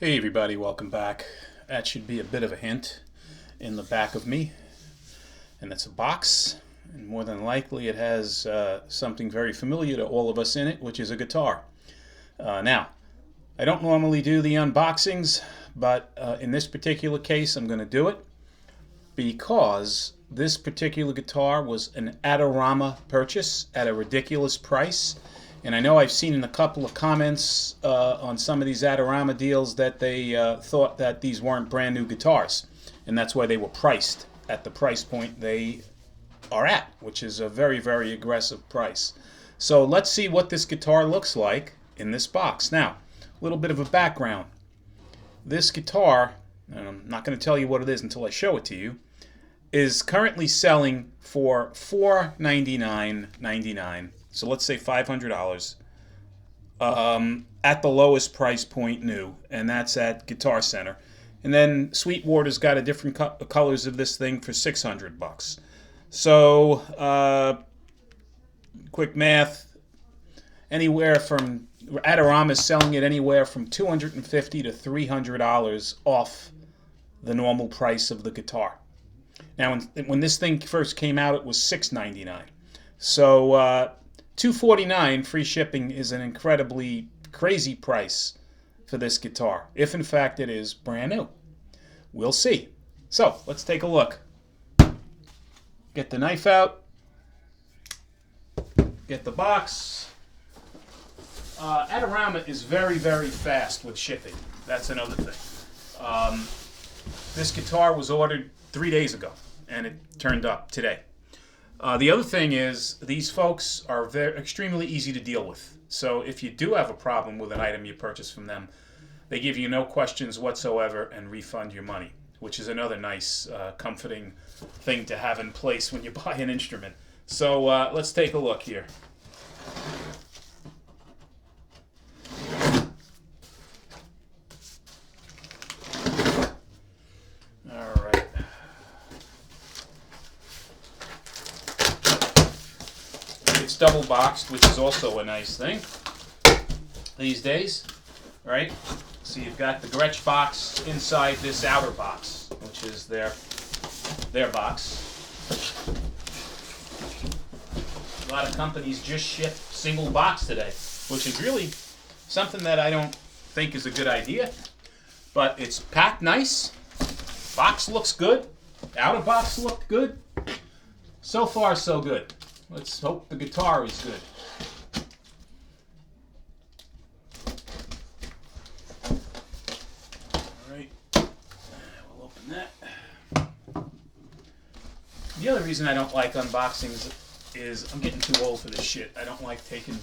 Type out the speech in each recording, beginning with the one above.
Hey everybody, welcome back. That should be a bit of a hint in the back of me, and it's a box, and more than likely it has something very familiar to all of us in it, which is a guitar. Now, I don't normally do the unboxings, but in this particular case I'm going to do it because this particular guitar was an Adorama purchase at a ridiculous price. And I know I've seen in a couple of comments on some of these Adorama deals that they thought that these weren't brand new guitars. And that's why they were priced at the price point they are at, which is a very, very aggressive price. So let's see what this guitar looks like in this box. Now, a little bit of a background. This guitar, and I'm not going to tell you what it is until I show it to you, is currently selling for $499.99. So let's say $500 at the lowest price point new, and that's at Guitar Center. And then Sweetwater's got a different colors of this thing for $600. So quick math, anywhere from Adorama is selling it anywhere from $250 to $300 off the normal price of the guitar. Now, when this thing first came out, it was $699. So $249 free shipping is an incredibly crazy price for this guitar, if in fact it is brand new. We'll see. So let's take a look. Get the knife out. Get the box. Adorama is very, very fast with shipping. That's another thing. This guitar was ordered 3 days ago, and it turned up today. The other thing is these folks are extremely easy to deal with. So if you do have a problem with an item you purchase from them, they give you no questions whatsoever and refund your money, which is another nice, comforting thing to have in place when you buy an instrument. So let's take a look here. It's double boxed, which is also a nice thing these days, right? So you've got the Gretsch box inside this outer box, which is their box. A lot of companies just ship single box today, which is really something that I don't think is a good idea, but it's packed nice. Box looks good. Outer box looked good. So far, so good. Let's hope the guitar is good. Alright, we'll open that. The other reason I don't like unboxings is I'm getting too old for this shit. I don't like taking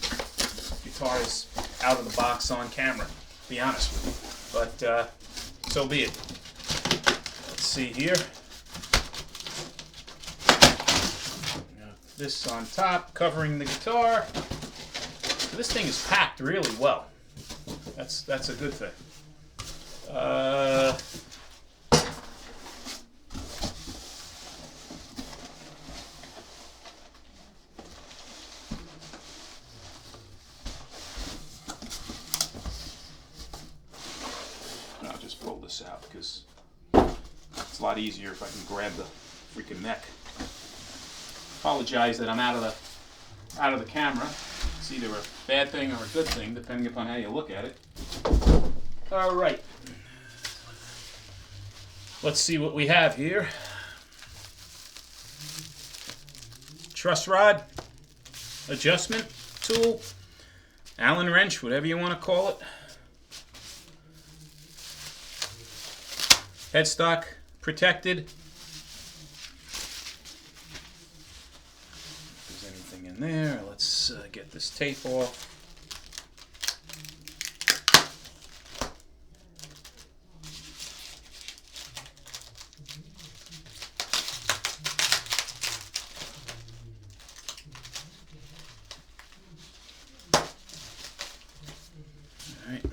guitars out of the box on camera, to be honest with you. But so be it. Let's see here. This on top, covering the guitar. So this thing is packed really well. That's a good thing. I'll just pull this out because it's a lot easier if I can grab the freaking neck. Apologize that I'm out of the camera. It's either a bad thing or a good thing, depending upon how you look at it. All right. Let's see what we have here. Truss rod, adjustment tool, Allen wrench, whatever you want to call it. Headstock protected. In there. Let's get this tape off. All right.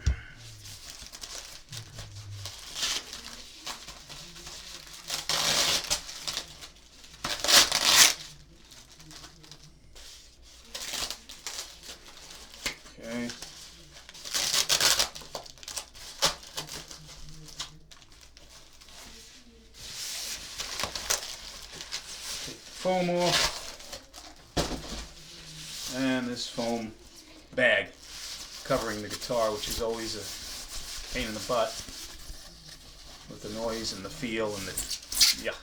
foam off. And this foam bag covering the guitar, which is always a pain in the butt with the noise and the feel and the, yeah,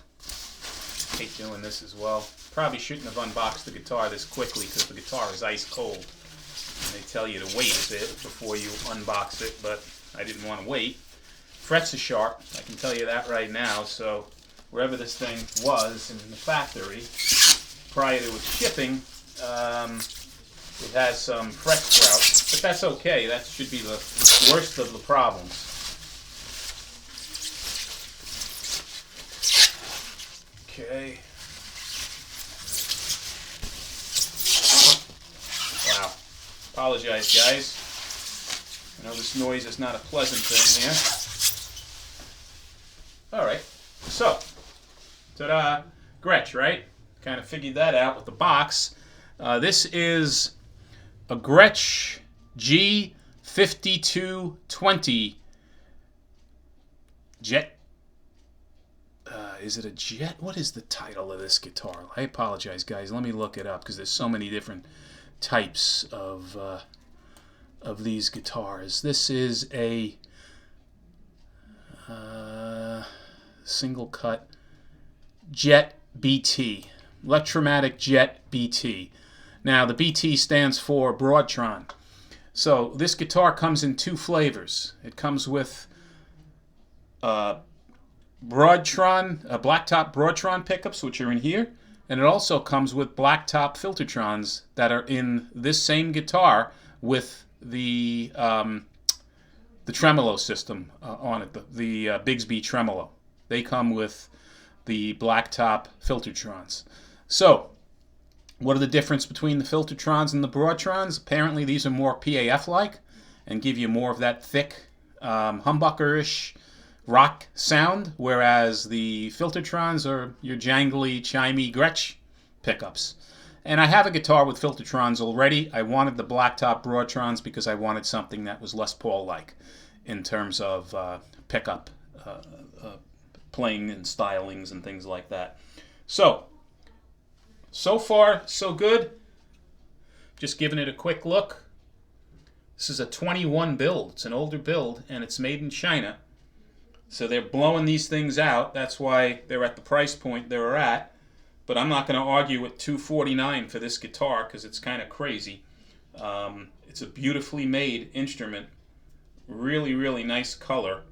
hate doing this as well. Probably shouldn't have unboxed the guitar this quickly because the guitar is ice cold. And they tell you to wait a bit before you unbox it, but I didn't want to wait. Frets are sharp, I can tell you that right now, so wherever this thing was in the factory, prior to its shipping, it has some fret sprouts, but that's okay. That should be the worst of the problems. Okay. Wow. Apologize, guys. I know this noise is not a pleasant thing here. Alright. So, ta-da. Gretsch, right? Kind of figured that out with the box. This is a Gretsch G5220 Jet. Is it a Jet? What is the title of this guitar? I apologize, guys. Let me look it up because there's so many different types of these guitars. This is a single cut Jet BT. Electromatic Jet BT. Now, the BT stands for Broadtron. So, this guitar comes in two flavors. It comes with Broadtron, blacktop Broadtron pickups, which are in here, and it also comes with blacktop Filtertrons that are in this same guitar with the tremolo system on it, the Bigsby tremolo. They come with the blacktop Filtertrons. So, what are the difference between the Filtertrons and the Broadtrons? Apparently these are more PAF-like and give you more of that thick, humbucker-ish rock sound, whereas the Filtertrons are your jangly, chimey Gretsch pickups. And I have a guitar with Filtertrons already. I wanted the blacktop Broadtrons because I wanted something that was Les Paul-like in terms of pickup, playing and stylings and things like that. So far, so good. Just giving it a quick look. This is a 21 build. It's an older build, and it's made in China. So they're blowing these things out. That's why they're at the price point they're at. But I'm not going to argue with $249 for this guitar because it's kind of crazy. It's a beautifully made instrument. Really, really nice color.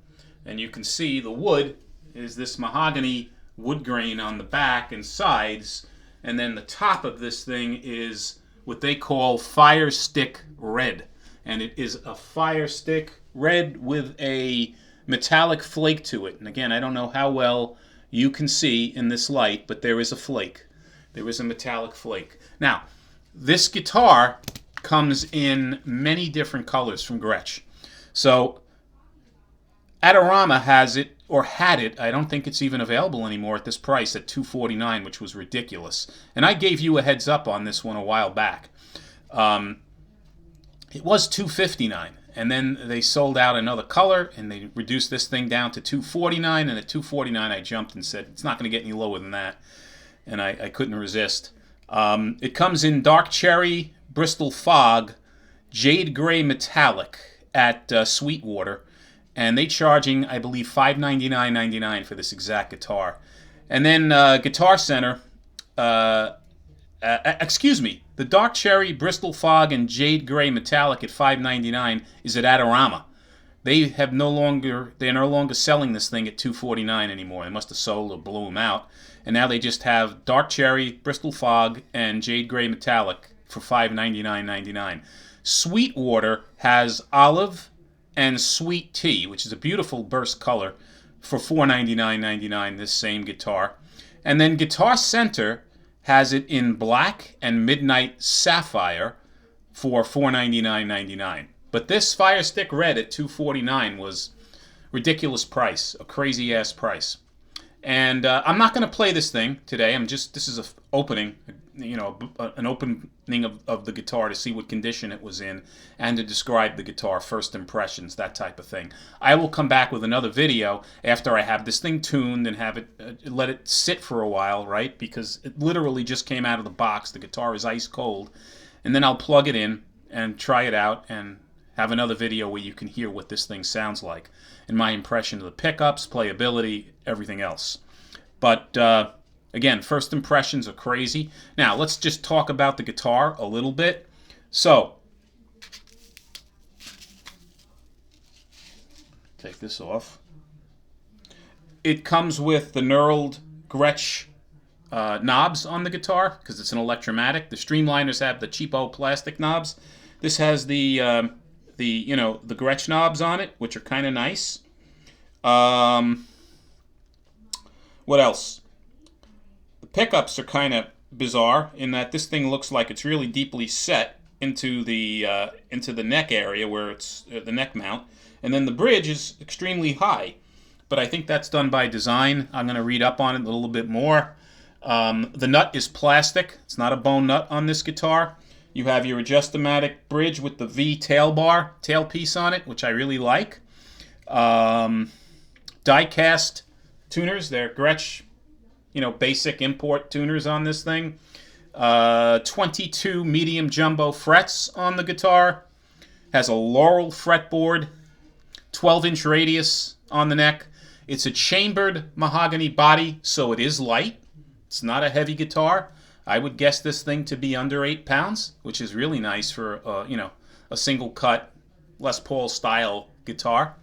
And you can see the wood is this mahogany wood grain on the back and sides. And then the top of this thing is what they call fire stick red. And it is a fire stick red with a metallic flake to it. And again, I don't know how well you can see in this light, but there is a flake. There is a metallic flake. Now, this guitar comes in many different colors from Gretsch. So, Adorama has it, or had it. I don't think it's even available anymore at this price at $249, which was ridiculous. And I gave you a heads up on this one a while back. It was $259, and then they sold out another color, and they reduced this thing down to $249, and at $249 I jumped and said, it's not going to get any lower than that, and I couldn't resist. It comes in dark cherry, Bristol fog, jade gray metallic at Sweetwater, and they charging, I believe, $599.99 for this exact guitar. And then Guitar Center, excuse me, the dark cherry, Bristol fog, and jade gray metallic at $599 is at Adorama. They're no longer selling this thing at $249 anymore. They must have sold or blew them out. And now they just have dark cherry, Bristol fog, and jade gray metallic for $599.99. Sweetwater has olive and sweet tea, which is a beautiful burst color, for $499.99, this same guitar. And then Guitar Center has it in black and midnight sapphire for $499.99. But this Fire Stick Red at $249 was ridiculous price, a crazy ass price. And I'm not going to play this thing today. This is an opening, an opening of the guitar to see what condition it was in, and to describe the guitar, first impressions, that type of thing. I will come back with another video after I have this thing tuned and have it let it sit for a while, right? Because it literally just came out of the box. The guitar is ice cold, and then I'll plug it in and try it out and have another video where you can hear what this thing sounds like and my impression of the pickups, playability, everything else. But again, first impressions are crazy. Now, let's just talk about the guitar a little bit. So, take this off. It comes with the knurled Gretsch knobs on the guitar because it's an Electromatic. The Streamliners have the cheapo plastic knobs. This has the Gretsch knobs on it, which are kind of nice. What else? The pickups are kind of bizarre in that this thing looks like it's really deeply set into the neck area where it's the neck mount, and then the bridge is extremely high. But I think that's done by design. I'm going to read up on it a little bit more. The nut is plastic. It's not a bone nut on this guitar. You have your Adorama bridge with the V tailpiece on it, which I really like. Die-cast tuners. They're Gretsch, basic import tuners on this thing. 22 medium jumbo frets on the guitar. Has a laurel fretboard. 12-inch radius on the neck. It's a chambered mahogany body, so it is light. It's not a heavy guitar. I would guess this thing to be under 8 pounds, which is really nice for a single cut Les Paul style guitar.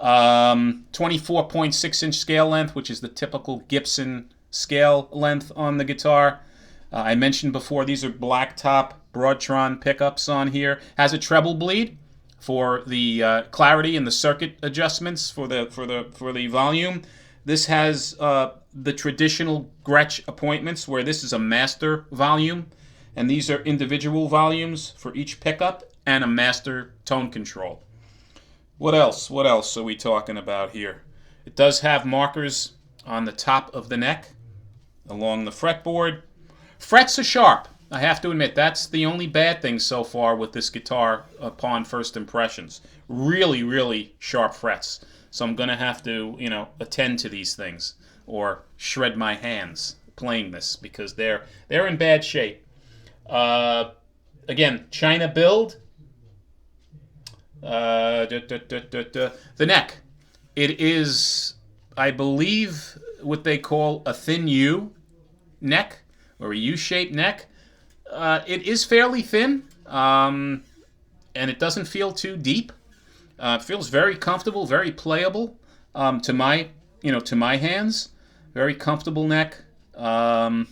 24.6-inch scale length, which is the typical Gibson scale length on the guitar. I mentioned before these are black top Broadtron pickups on here. Has a treble bleed for the clarity and the circuit adjustments for the volume. This has the traditional Gretsch appointments where this is a master volume, and these are individual volumes for each pickup and a master tone control. What else? What else are we talking about here? It does have markers on the top of the neck along the fretboard. Frets are sharp. I have to admit, that's the only bad thing so far with this guitar upon first impressions. Really, really sharp frets. So I'm going to have to, attend to these things or shred my hands playing this because they're in bad shape. Again, China build. The neck. It is, I believe, what they call a thin U neck or a U-shaped neck. It is fairly thin, and it doesn't feel too deep. It feels very comfortable, very playable to my hands. Very comfortable neck. What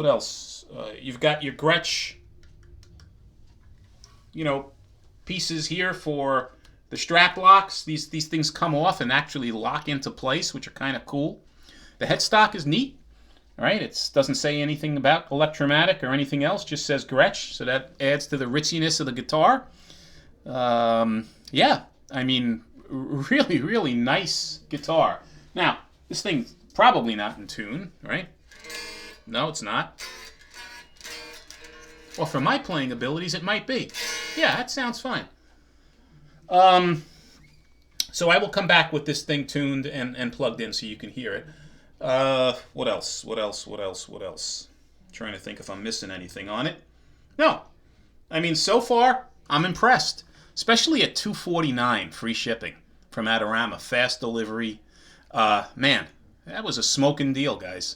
else? You've got your Gretsch, pieces here for the strap locks. These things come off and actually lock into place, which are kind of cool. The headstock is neat. All right, it doesn't say anything about Electromatic or anything else. Just says Gretsch, so that adds to the ritziness of the guitar. Yeah, I mean, really, really nice guitar. Now, this thing's probably not in tune, right? No, it's not. Well, for my playing abilities, it might be. Yeah, that sounds fine. So I will come back with this thing tuned and plugged in so you can hear it. What else? Trying to think if I'm missing anything on it. No. I mean, so far, I'm impressed. Especially at $249 free shipping from Adorama. Fast delivery. Man, that was a smoking deal, guys.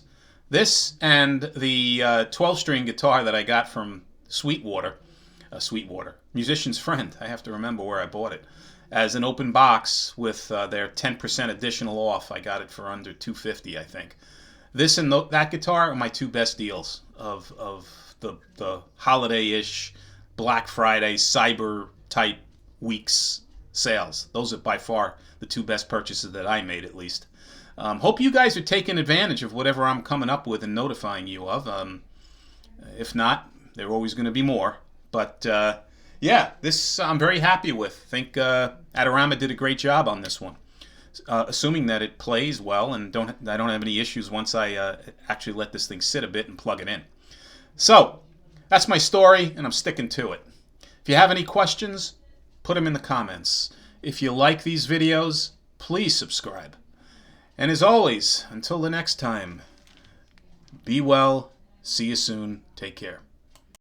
This and the 12-string guitar that I got from Sweetwater, Musician's Friend. I have to remember where I bought it. As an open box with their 10% additional off. I got it for under $250, I think. This and that guitar are my two best deals of the holiday-ish, Black Friday, cyber-type weeks sales. Those are by far the two best purchases that I made, at least. Hope you guys are taking advantage of whatever I'm coming up with and notifying you of. If not, there are always going to be more. But yeah, this I'm very happy with. I think Adorama did a great job on this one. assuming that it plays well and I don't have any issues once I actually let this thing sit a bit and plug it in. So that's my story, and I'm sticking to it. If you have any questions, put them in the comments. If you like these videos, please subscribe. And as always, until the next time, be well, see you soon, take care.